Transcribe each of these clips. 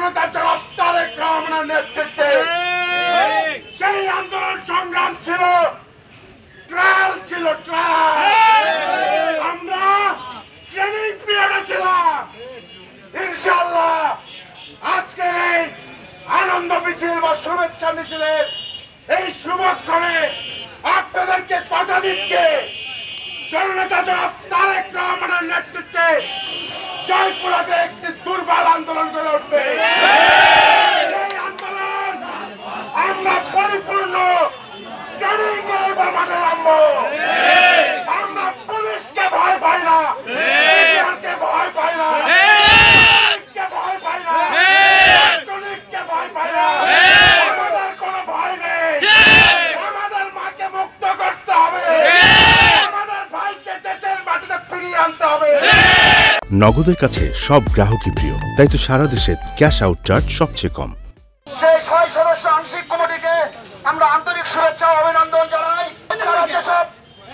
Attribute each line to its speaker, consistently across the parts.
Speaker 1: জনতা জনাব তারেক রহমানের নেতৃত্বে সেই আন্দোলন সংগ্রাম ছিল, ট্রায়াল ছিল, ট্রায়াল। আমরা ট্রেনিং পিরিয়ডে ছিলাম। ইনশাআল্লাহ আজকের এই আনন্দ মিছিল বা শুভেচ্ছা মিছিলের এই শুভক্ষণে আপনাদেরকে কথা দিচ্ছে, জনতা জনাব তারেক রহমানের নেতৃত্বে জয়পুরহাটে একটি দুর্বল আন্দোলন গড়ে উঠবে। সেই আন্দোলন আমরা পরিপূর্ণ ট্রেনিং নিয়ে এবার মাঠে নামবো। আমরা পুলিশকে ভয় পাই না, মিডিয়াকে ভয় পাই না, কে ভয় পাই না, পুলিশকে ভয় পাই না। আমাদের কোনো ভয় নেই। আমাদের মাকে মুক্ত করতে হবে, আমাদের ভাইকে দেশের মাটিতে ফিরিয়ে আনতে হবে।
Speaker 2: নগদের কাছে সব গ্রাহকই প্রিয়, তাই তো সারা দেশে ক্যাশ আউট চার্জ সবচেয়ে কম।
Speaker 1: সেই 6 সদস্য আংশিক কমিটিকে আমরা আন্তরিক শুভেচ্ছা ও অভিনন্দন জানাই। তারা যেসব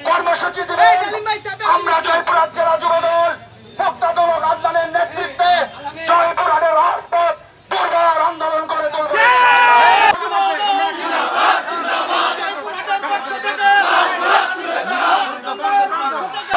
Speaker 1: কর্মসূচি দিবেন আমরা জয়পুরহাট জেলা যুবদল মুক্ত